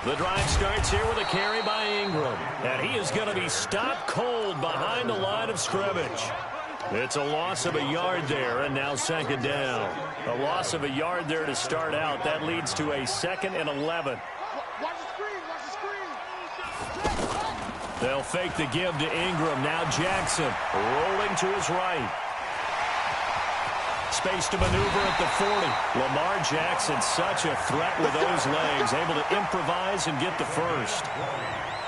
The drive starts here with a carry by Ingram. And he is going to be stopped cold behind the line of scrimmage. It's a loss of a yard there, and now second down. A loss of a yard there to start out. That leads to a 2nd and 11. They'll fake the give to Ingram. Now Jackson rolling to his right. Space to maneuver at the 40. Lamar Jackson, such a threat with those legs, able to improvise and get the first.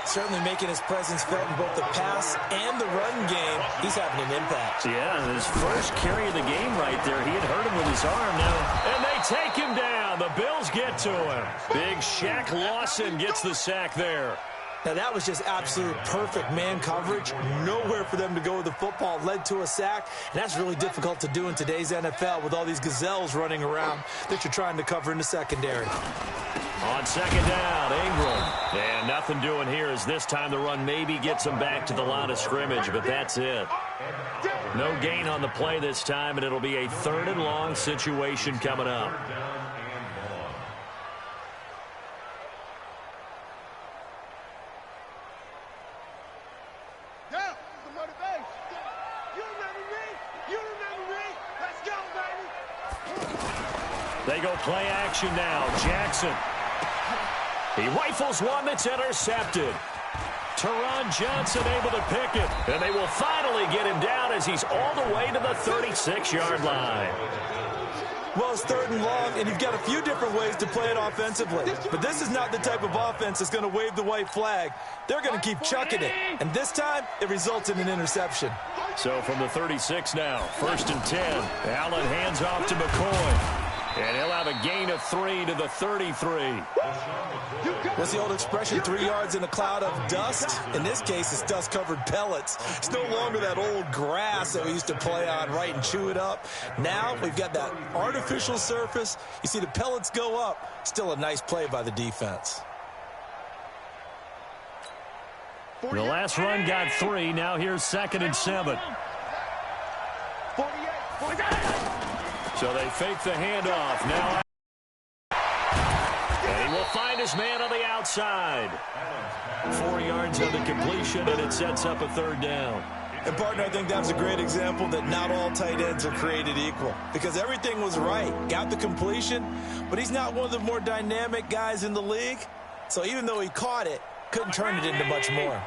Certainly making his presence felt in both the pass and the run game. He's having an impact. Yeah, his first carry of the game right there. He had hurt him with his arm now. And they take him down. The Bills get to him. Big Shaq Lawson gets the sack there. Now, that was just absolute perfect man coverage. Nowhere for them to go with the football. Led to a sack. And that's really difficult to do in today's NFL with all these gazelles running around that you're trying to cover in the secondary. On second down, Ingram. And nothing doing here as this time the run maybe gets him back to the line of scrimmage, but that's it. No gain on the play this time, and it'll be a 3rd and long situation coming up. They go play action now. Jackson. He rifles one that's intercepted. Teron Johnson able to pick it. And they will finally get him down as he's all the way to the 36-yard line. Well, it's 3rd and long, and you've got a few different ways to play it offensively. But this is not the type of offense that's going to wave the white flag. They're going to keep chucking it. And this time, it results in an interception. So from the 36 now, 1st and 10. Allen hands off to McCoy. And he'll have a gain of 3 to the 33. What's the old expression, 3 yards in a cloud of dust? In this case, it's dust-covered pellets. It's no longer that old grass that we used to play on, right, and chew it up. Now we've got that artificial surface. You see the pellets go up. Still a nice play by the defense. The last run got 3. Now here's 2nd and 7. So they fake the handoff. Now, and he will find his man on the outside. 4 yards on the completion, and it sets up a 3rd down. And, partner, I think that was a great example that not all tight ends are created equal. Because everything was right. Got the completion, but he's not one of the more dynamic guys in the league. So even though he caught it, couldn't turn it into much more.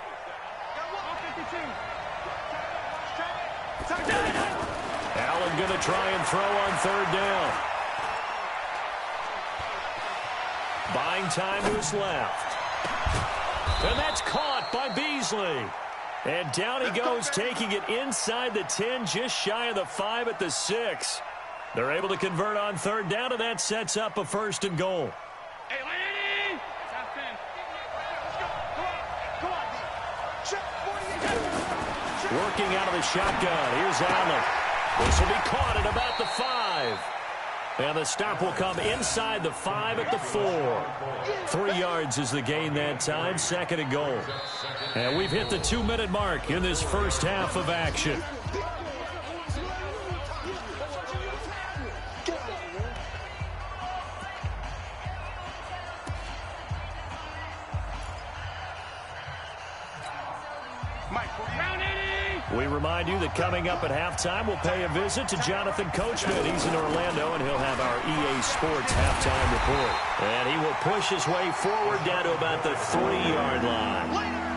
Allen going to try and throw on 3rd down. Buying time to his left. And that's caught by Beasley. And down he goes, taking it inside the 10, just shy of the 5 at the 6. They're able to convert on 3rd down, and that sets up a 1st and goal. Hey, Lanny! Working out of the shotgun. Here's Allen. This will be caught at about the 5. And the stop will come inside the 5 at the 4. 3 yards is the gain that time. 2nd and goal. And we've hit the 2-minute mark in this first half of action. We remind you that coming up at halftime, we'll pay a visit to Jonathan Coachman. He's in Orlando, and he'll have our EA Sports halftime report. And he will push his way forward down to about the 3-yard line.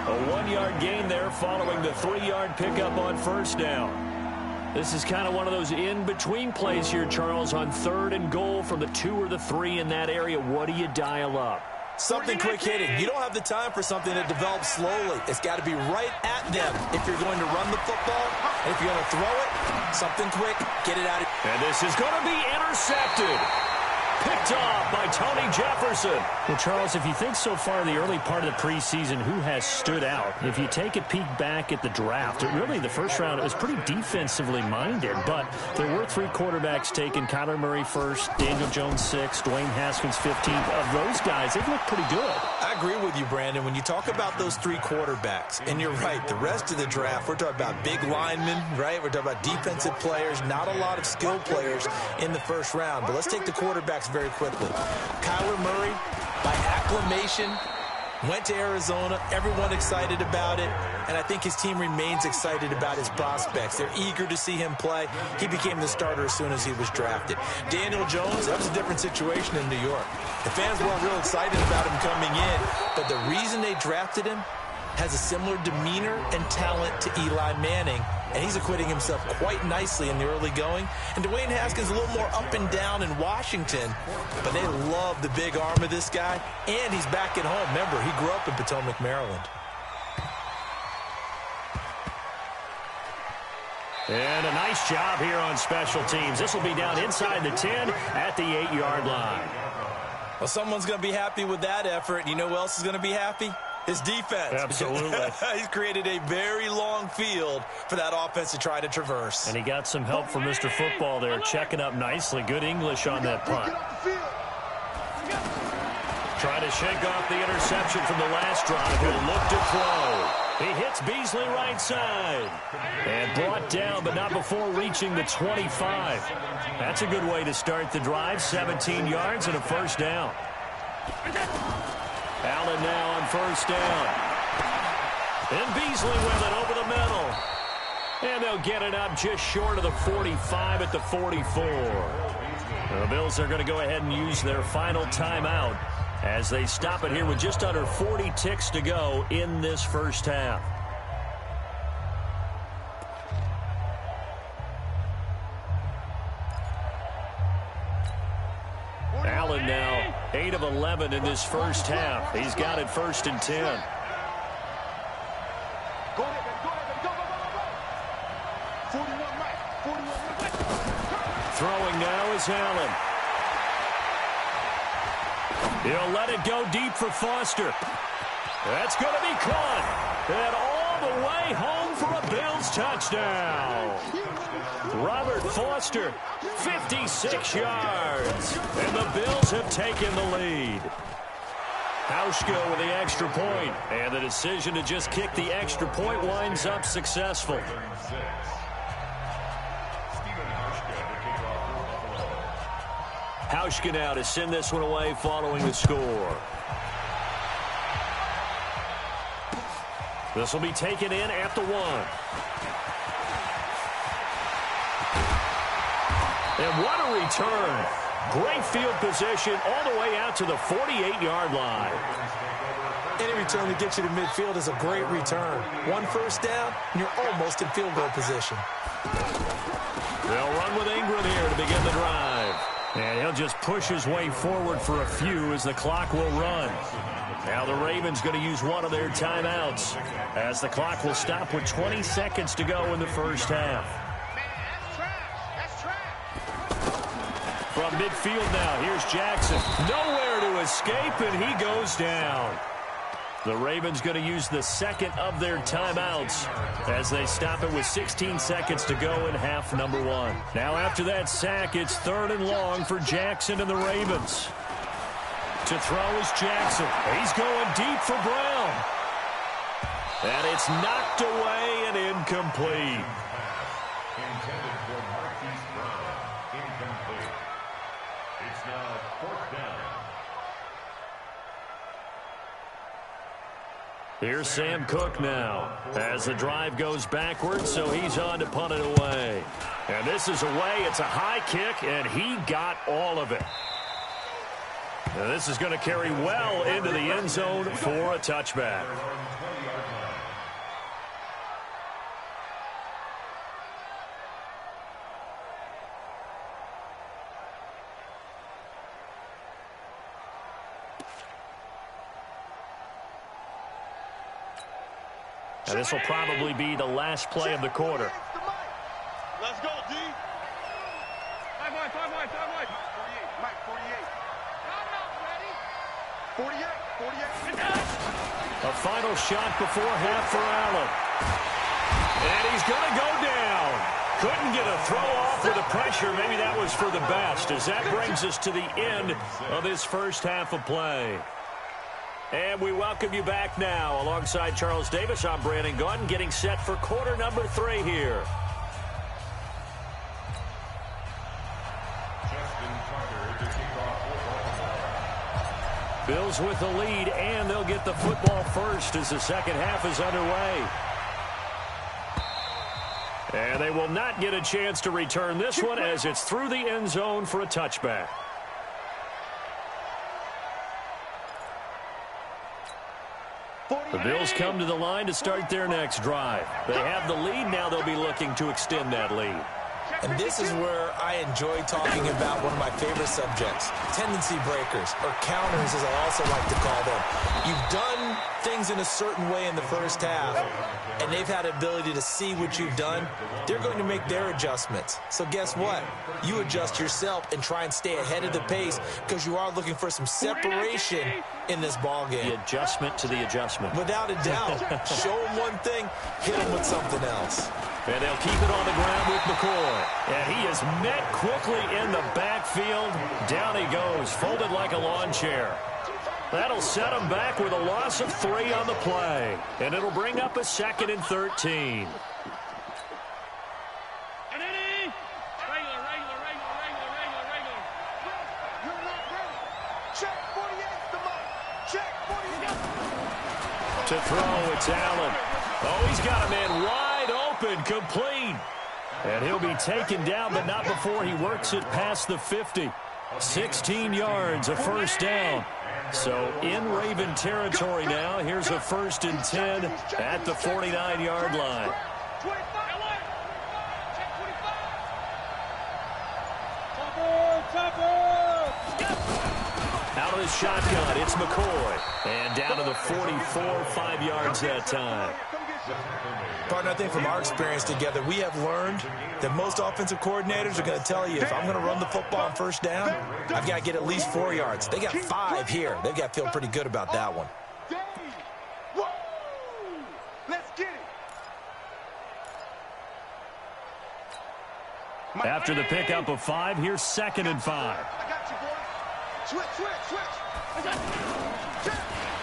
A 1-yard gain there following the 3-yard pickup on 1st down. This is kind of one of those in-between plays here, Charles, on 3rd and goal from the 2 or the 3 in that area. What do you dial up? Something quick hitting. You don't have the time for something that develops slowly. It's got to be right at them if you're going to run the football. And if you're going to throw it, something quick, get it out of. And this is going to be intercepted. Picked off by Tony Jefferson. Well, Charles, if you think so far the early part of the preseason, who has stood out? If you take a peek back at the draft, really the first round it was pretty defensively minded, but there were 3 quarterbacks taken. Kyler Murray first, Daniel Jones 6th, Dwayne Haskins 15th. Of those guys, they've looked pretty good. I agree with you, Brandon. When you talk about those three quarterbacks, and you're right, the rest of the draft, we're talking about big linemen, right? We're talking about defensive players, not a lot of skill players in the first round. But let's take the quarterbacks very quickly. Kyler Murray, by acclamation, went to Arizona. Everyone excited about it. And I think his team remains excited about his prospects. They're eager to see him play. He became the starter as soon as he was drafted. Daniel Jones, that was a different situation in New York. The fans weren't real excited about him coming in. But the reason they drafted him has a similar demeanor and talent to Eli Manning. And he's acquitting himself quite nicely in the early going. And Dwayne Haskins a little more up and down in Washington. But they love the big arm of this guy. And he's back at home. Remember, he grew up in Potomac, Maryland. And a nice job here on special teams. This will be down inside the 10 at the 8-yard line. Well, someone's going to be happy with that effort. And you know who else is going to be happy? His defense. Absolutely. He's created a very long field for that offense to try to traverse. And he got some help from Mr. Football there, checking up nicely. Good English on that punt. Trying to shake off the interception from the last drive. He'll look to throw. He hits Beasley right side. And brought down, but not before reaching the 25. That's a good way to start the drive. 17 yards and a first down. Allen now on first down. And Beasley with it over the middle. And they'll get it up just short of the 45 at the 44. The Bills are going to go ahead and use their final timeout as they stop it here with just under 40 ticks to go in this first half. Allen now 8 of 11 in this first half. He's got it 1st and 10. Throwing now is Allen. He'll let it go deep for Foster. That's going to be caught. And all the way home for a Bills touchdown. Robert Foster, 56 yards. And the Bills have taken the lead. Hauschka with the extra point. And the decision to just kick the extra point winds up successful. Hauschka now to send this one away following the score. This will be taken in at the 1. And what a return. Great field position all the way out to the 48-yard line. Any return that gets you to midfield is a great return. 1 first down, and you're almost in field goal position. They'll run with Ingram here to begin the drive. And he'll just push his way forward for a few as the clock will run. Now the Ravens going to use one of their timeouts as the clock will stop with 20 seconds to go in the first half. From midfield now, here's Jackson. Nowhere to escape, and he goes down. The Ravens going to use the second of their timeouts as they stop it with 16 seconds to go in half number 1. Now after that sack, it's 3rd and long for Jackson and the Ravens. To throw is Jackson. He's going deep for Brown. And it's knocked away and incomplete. Intended for Marquise Brown. Incomplete. It's now 4th down. Here's Sam Cook now as the drive goes backwards, so he's on to punt it away. And this is away. It's a high kick, and he got all of it. Now this is going to carry well into the end zone for a touchback. And this will probably be the last play of the quarter. Let's go, D. 5 wide, 5 wide, 5 wide. 48, Mike, 48. 48, 48. A final shot before half for Allen. And he's going to go down. Couldn't get a throw off with the pressure. Maybe that was for the best, as that brings us to the end of this first half of play. And we welcome you back now. Alongside Charles Davis, I'm Brandon Gaudin, getting set for quarter number 3 here. Bills with the lead, and they'll get the football first as the second half is underway. And they will not get a chance to return this one as it's through the end zone for a touchback. The Bills come to the line to start their next drive. They have the lead. Now they'll be looking to extend that lead. And this is where I enjoy talking about one of my favorite subjects, tendency breakers, or counters as I also like to call them. You've done things in a certain way in the first half, and they've had the ability to see what you've done. They're going to make their adjustments. So guess what? You adjust yourself and try and stay ahead of the pace because you are looking for some separation in this ball game. The adjustment to the adjustment. Without a doubt. Show them one thing, hit them with something else. And they'll keep it on the ground with McCoy. And he is met quickly in the backfield. Down he goes, folded like a lawn chair. That'll set him back with a loss of 3 on the play. And it'll bring up a 2nd and 13. To throw, it's Allen. Oh, he's got a man wide open, complete. And he'll be taken down, but not before he works it past the 50. 16 yards, a first down. So in Raven territory now. Here's a 1st and 10 at the 49-yard line. Out of the shotgun, it's McCoy. And down to the 44, 5 yards that time. Partner, I think from our experience together, we have learned that most offensive coordinators are going to tell you, if I'm going to run the football on first down, I've got to get at least 4 yards. They got 5 here. They've got to feel pretty good about that one. Let's get it. After the pickup of 5, here's 2nd and 5. I got you, boy. Switch.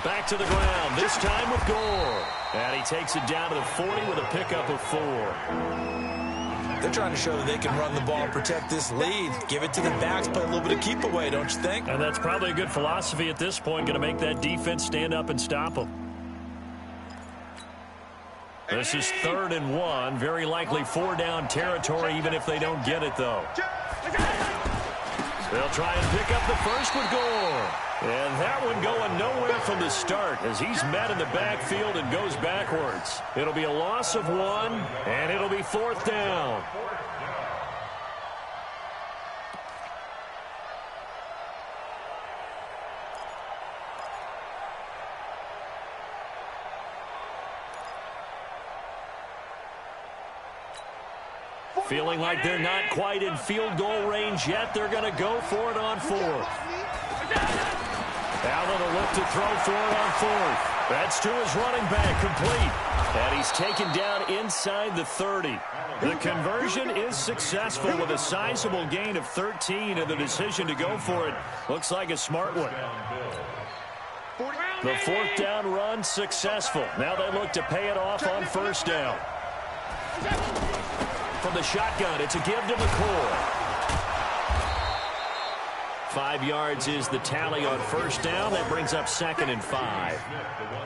Back to the ground, this time with Gore. And he takes it down to the 40 with a pickup of 4. They're trying to show that they can run the ball and protect this lead. Give it to the backs, play a little bit of keep away, don't you think? And that's probably a good philosophy at this point, going to make that defense stand up and stop them. This is 3rd and 1, very likely 4-down territory, even if they don't get it, though. They'll try and pick up the first with Gore. And that one going nowhere from the start as he's met in the backfield and goes backwards. It'll be a loss of 1, and it'll be 4th down. Feeling like they're not quite in field goal range yet. They're going to go for it on 4th. Allen will look to throw for it on 4th. That's to his running back, complete. And he's taken down inside the 30. The conversion is successful with a sizable gain of 13, and the decision to go for it looks like a smart one. The 4th down run successful. Now they look to pay it off on 1st down. From the shotgun, it's a give to McCoy. 5 yards is the tally on 1st down. That brings up 2nd and 5.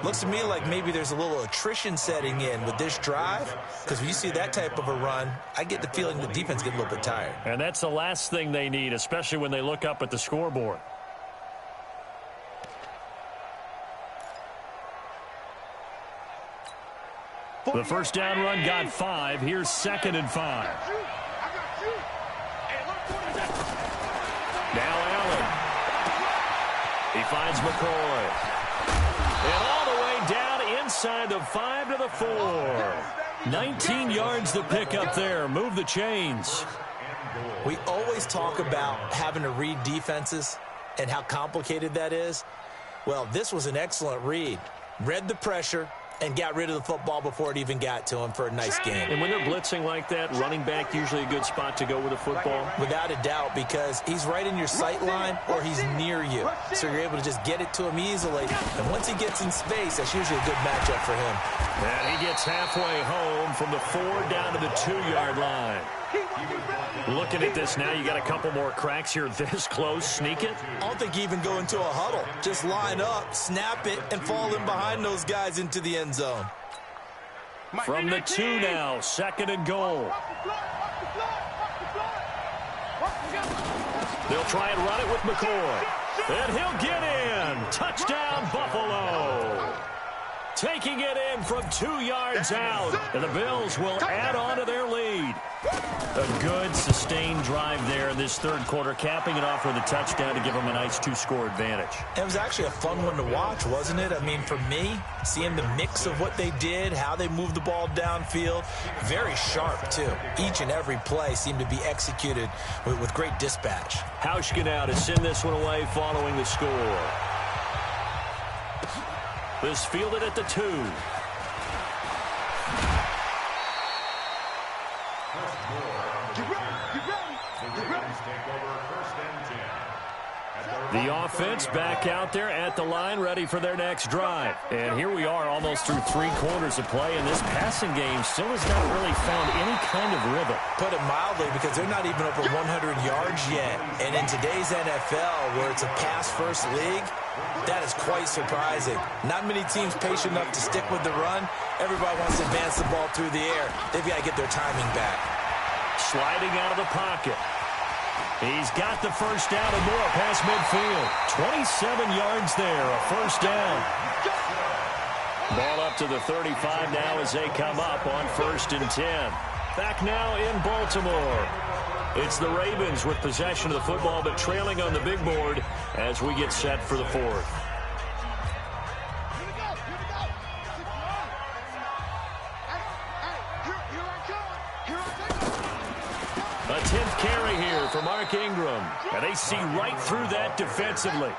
Looks to me like maybe there's a little attrition setting in with this drive, because when you see that type of a run, I get the feeling the defense gets a little bit tired. And that's the last thing they need, especially when they look up at the scoreboard. The 1st down run got 5. Here's 2nd and 5. Now Allen. He finds McCoy. And all the way down inside the 5 to the 4. 19 yards the pick up there. Move the chains. We always talk about having to read defenses and how complicated that is. Well, this was an excellent read. Read the pressure and got rid of the football before it even got to him for a nice game. And when they're blitzing like that, running back usually a good spot to go with the football? Without a doubt, because he's right in your sight line or he's near you. So you're able to just get it to him easily. And once he gets in space, that's usually a good matchup for him. And he gets halfway home from the 4 down to the 2-yard line. Looking at this now, you got a couple more cracks here this close. Sneak it? I don't think you even go into a huddle. Just line up, snap it, and fall in behind those guys into the end zone. From the 2 now, 2nd and goal. They'll try and run it with McCoy. And he'll get in. Touchdown, Buffalo. Taking it in from 2 yards out. And the Bills will add on to their lead. A good, sustained drive there in this third quarter, capping it off with a touchdown to give them a nice 2-score advantage. It was actually a fun one to watch, wasn't it? I mean, for me, seeing the mix of what they did, how they moved the ball downfield, very sharp, too. Each and every play seemed to be executed with great dispatch. Hauschka now to send this one away following the score. This fielded at the 2. The offense back out there at the line, ready for their next drive. And here we are almost through 3 quarters of play, and this passing game still has not really found any kind of rhythm. Put it mildly, because they're not even over 100 yards yet. And in today's NFL, where it's a pass-first league, that is quite surprising. Not many teams patient enough to stick with the run. Everybody wants to advance the ball through the air. They've got to get their timing back. Sliding out of the pocket. He's got the first down and more past midfield. 27 yards there, a first down. Ball up to the 35 now as they come up on 1st and 10. Back now in Baltimore. It's the Ravens with possession of the football, but trailing on the big board as we get set for the 4th. A 10th carry here for Mark Ingram. And they see right through that defensively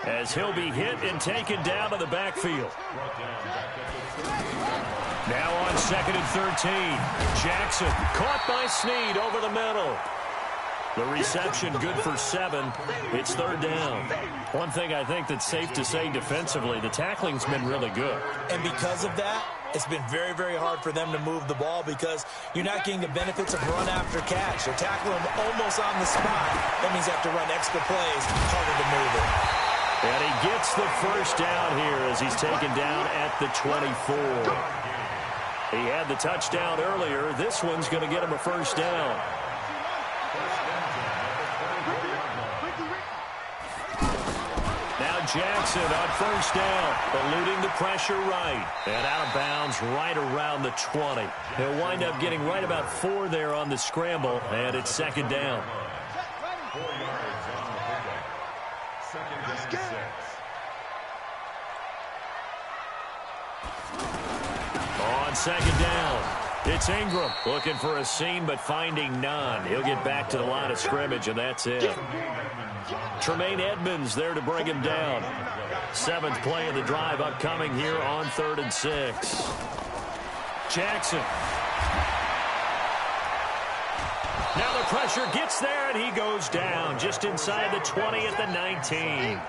as he'll be hit and taken down to the backfield. Now on 2nd and 13. Jackson caught by Snead over the middle. The reception good for 7. It's 3rd down. One thing I think that's safe to say defensively, the tackling's been really good. And because of that, it's been very, very hard for them to move the ball because you're not getting the benefits of run after catch. They're tackling them almost on the spot. That means they have to run extra plays, harder to move it. And he gets the first down here as he's taken down at the 24. He had the touchdown earlier. This one's going to get him a first down. Now Jackson on first down, eluding the pressure right. And out of bounds right around the 20. He'll wind up getting right about 4 there on the scramble, and it's 2nd down. 4 yards on the pickup. 2nd and 6. On 2nd down, it's Ingram looking for a seam but finding none. He'll get back to the line of scrimmage, and that's it. Tremaine Edmonds there to bring him down. 7th play of the drive upcoming here on 3rd and 6. Jackson. Now the pressure gets there, and he goes down just inside the 20 at the 19.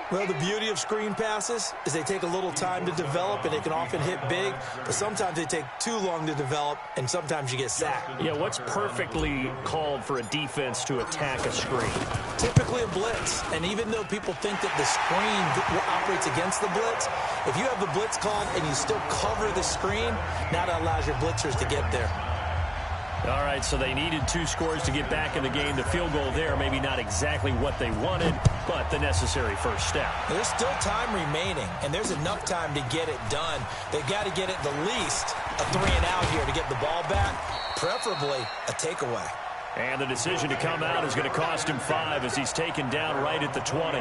Well, the beauty of screen passes is they take a little time to develop, and they can often hit big, but sometimes they take too long to develop, and sometimes you get sacked. Yeah, what's perfectly called for a defense to attack a screen? Typically a blitz, and even though people think that the screen operates against the blitz, if you have the blitz called and you still cover the screen, now that allows your blitzers to get there. All right, so they needed 2 scores to get back in the game. The field goal there, maybe not exactly what they wanted, but the necessary first step. There's still time remaining, and there's enough time to get it done. They've got to get at the least a 3 and out here to get the ball back, preferably a takeaway. And the decision to come out is going to cost him 5 as he's taken down right at the 20.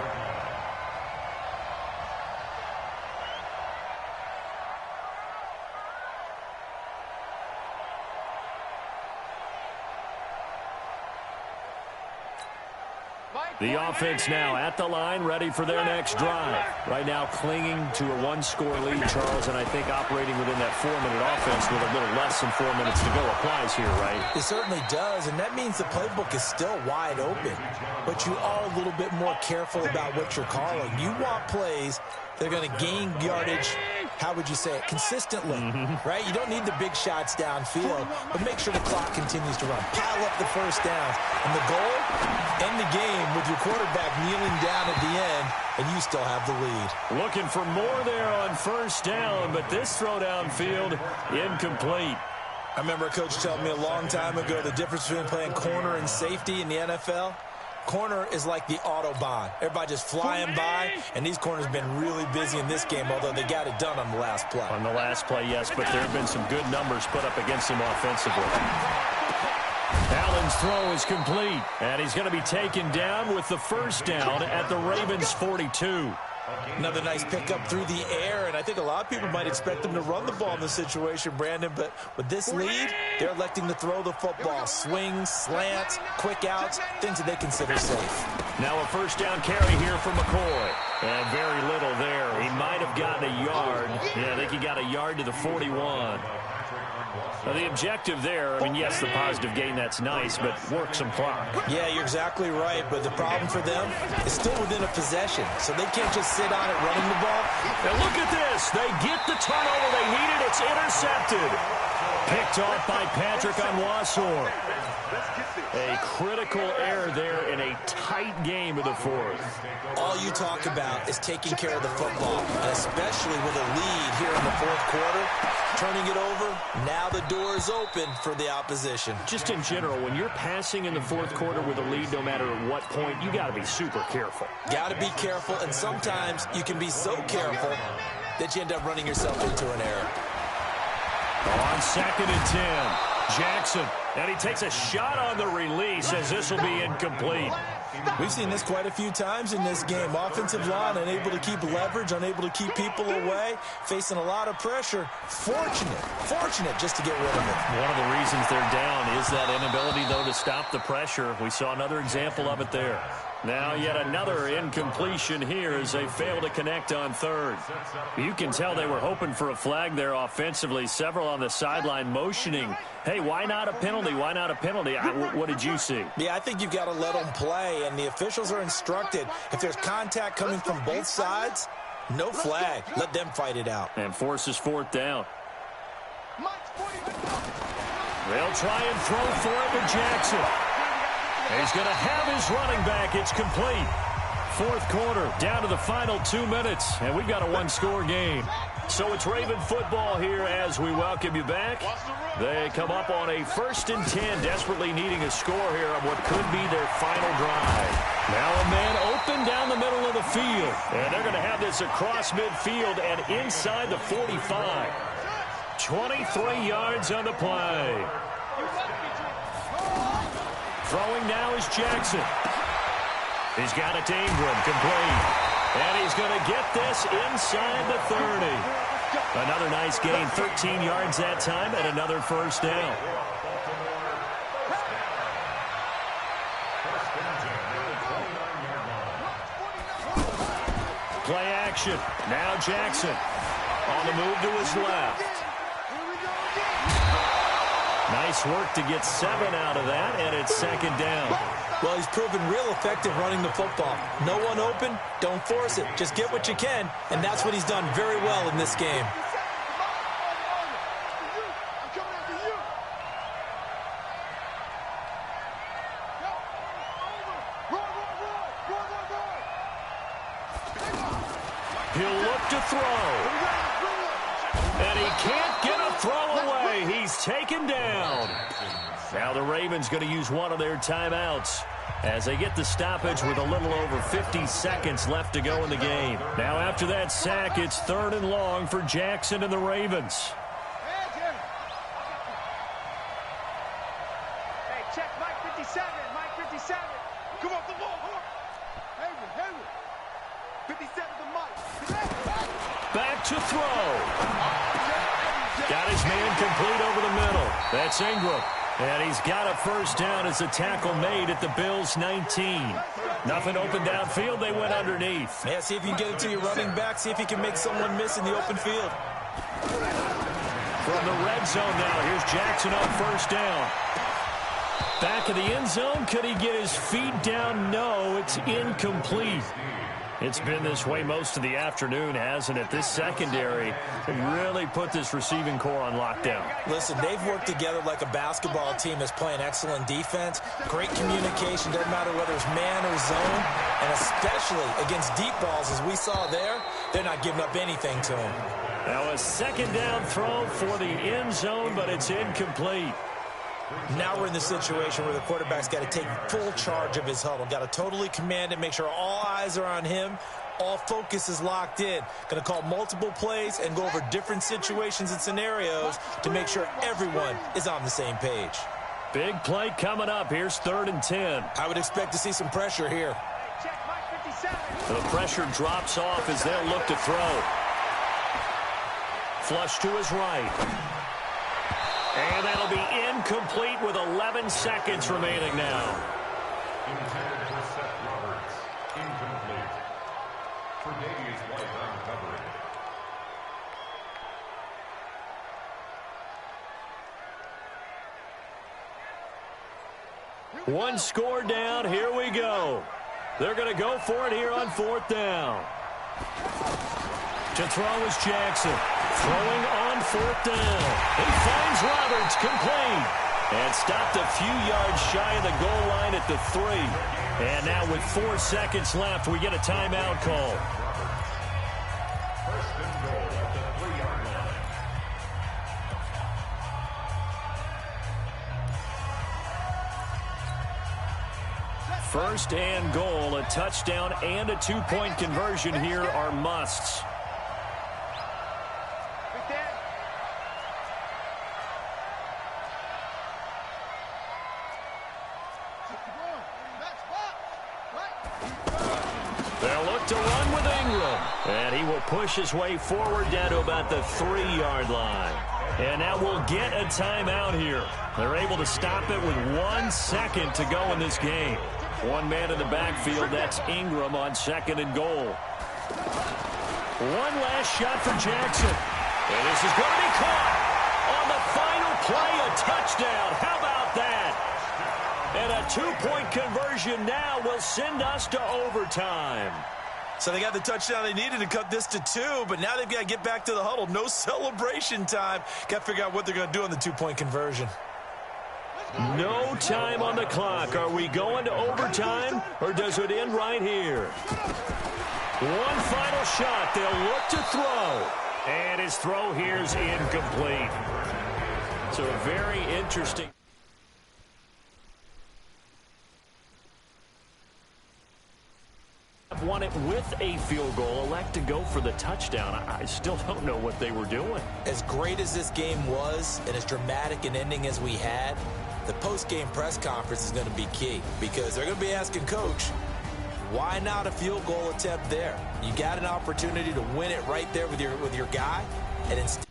Mike, The offense now at the line, ready for their next drive. Right now clinging to a one-score lead, Charles, and I think operating within that 4-minute offense with a little less than 4 minutes to go applies here, right? It certainly does, and that means the playbook is still wide open. But you are a little bit more careful about what you're calling. You want plays that are going to gain yardage, how would you say it, consistently, right? You don't need the big shots downfield, but make sure the clock continues to run. Pile up the first downs. And the goal, end the game with your quarterback kneeling down at the end, and you still have the lead. Looking for more there on first down, but this throw downfield incomplete. I remember a coach telling me a long time ago the difference between playing corner and safety in the NFL. Corner is like the Autobahn. Everybody just flying by, and these corners have been really busy in this game, although they got it done on the last play. On the last play, yes, but there have been some good numbers put up against him offensively. Allen's throw is complete, and he's going to be taken down with the first down at the Ravens' 42. Another nice pickup through the air, and I think a lot of people might expect them to run the ball in this situation, Brandon, but with this lead, they're electing to throw the football. Swings, slants, quick outs, things that they consider safe. Now a first down carry here for McCoy. And very little there. He might have gotten a yard. Yeah, I think he got a yard to the 41. Now the objective there, I mean, yes, the positive gain, that's nice, but work some clock. Yeah, you're exactly right, but the problem for them is still within a possession, so they can't just sit on it running the ball. Now look at this. They get the turnover they needed. It's intercepted. Picked off by Patrick Onwuasor. A critical error there in a tight game of the fourth. All you talk about is taking care of the football, and especially with a lead here in the fourth quarter. Turning it over, now the door is open for the opposition. Just in general, when you're passing in the fourth quarter with a lead, no matter at what point, you got to be super careful. Got to be careful, and sometimes you can be so careful that you end up running yourself into an error. On 2nd and 10, Jackson, and he takes a shot on the release as this will be incomplete. We've seen this quite a few times in this game. Offensive line unable to keep leverage, unable to keep people away, facing a lot of pressure. Fortunate just to get rid of it. One of the reasons they're down is that inability, though, to stop the pressure. We saw another example of it there. Now yet another incompletion here as they fail to connect on third. You can tell they were hoping for a flag there offensively. Several on the sideline motioning, hey, why not a penalty? Why not a penalty? What did you see? Yeah, I think you've got to let them play, and the officials are instructed. If there's contact coming from both sides, no flag. Let them fight it out. And forces fourth down. They'll try and throw for it with Jackson. He's going to have his running back. It's complete. Fourth quarter, down to the final 2 minutes, and we've got a one-score game. So it's Raven football here as we welcome you back. They come up on a 1st and 10, desperately needing a score here on what could be their final drive. Now a man open down the middle of the field, and they're going to have this across midfield and inside the 45. 23 yards on the play. Throwing now is Jackson. He's got it to Ingram, complete. And he's going to get this inside the 30. Another nice gain, 13 yards that time, and another first down. Play action. Now Jackson on the move to his left. Nice work to get 7 out of that, and it's 2nd down. Well, he's proven real effective running the football. No one open, don't force it. Just get what you can, and that's what he's done very well in this game. He'll look to throw. And he can't get a throw away. He's taken down. Now the Ravens going to use one of their timeouts as they get the stoppage with a little over 50 seconds left to go in the game. Now after that sack, it's 3rd and long for Jackson and the Ravens. Hey, check Mike 57. Mike 57. Come on, come on. Henry. 57 to Mike. Back to throw. Got his man complete over the middle. That's Ingram. And he's got a first down as a tackle made at the Bills' 19. Nothing open downfield. They went underneath. Yeah, see if you can get it to your running back. See if you can make someone miss in the open field. From the red zone now, here's Jackson on first down. Back of the end zone. Could he get his feet down? No, it's incomplete. It's been this way most of the afternoon, hasn't it? This secondary really put this receiving core on lockdown. Listen, they've worked together like a basketball team that's playing excellent defense. Great communication, doesn't matter whether it's man or zone. And especially against deep balls, as we saw there, they're not giving up anything to them. Now a second down throw for the end zone, but it's incomplete. Now we're in the situation where the quarterback's got to take full charge of his huddle. Got to totally command it, make sure all eyes are on him. All focus is locked in. Going to call multiple plays and go over different situations and scenarios to make sure everyone is on the same page. Big play coming up. Here's 3rd and 10. I would expect to see some pressure here. The pressure drops off as they'll look to throw. Flush to his right. And that'll be incomplete with 11 seconds remaining now. Intended for Seth Roberts. Incomplete. For Davies White on coverage. One score down. Here we go. They're going to go for it here on 4th down. To throw is Jackson. Throwing on 4th down. He finds Roberts, complete. And stopped a few yards shy of the goal line at the 3. And now with 4 seconds left, we get a timeout call. First and goal at the 3-yard line. First and goal, a touchdown and a 2-point conversion here are musts. They'll look to run with Ingram. And he will push his way forward down to about the 3-yard line. And now we'll get a timeout here. They're able to stop it with 1 second to go in this game. One man in the backfield, that's Ingram on 2nd and goal. One last shot for Jackson. And this is going to be caught. On the final play, a touchdown. How about that? And a 2-point conversion now will send us to overtime. So they got the touchdown they needed to cut this to 2, but now they've got to get back to the huddle. No celebration time. Got to figure out what they're going to do on the 2-point conversion. No time on the clock. Are we going to overtime, or does it end right here? One final shot. They'll look to throw. And his throw here is incomplete. So a very interesting. Won it with a field goal, elect to go for the touchdown. I still don't know what they were doing. As great as this game was and as dramatic an ending as we had, the post-game press conference is going to be key because they're going to be asking Coach, why not a field goal attempt there? You got an opportunity to win it right there with your guy, and instead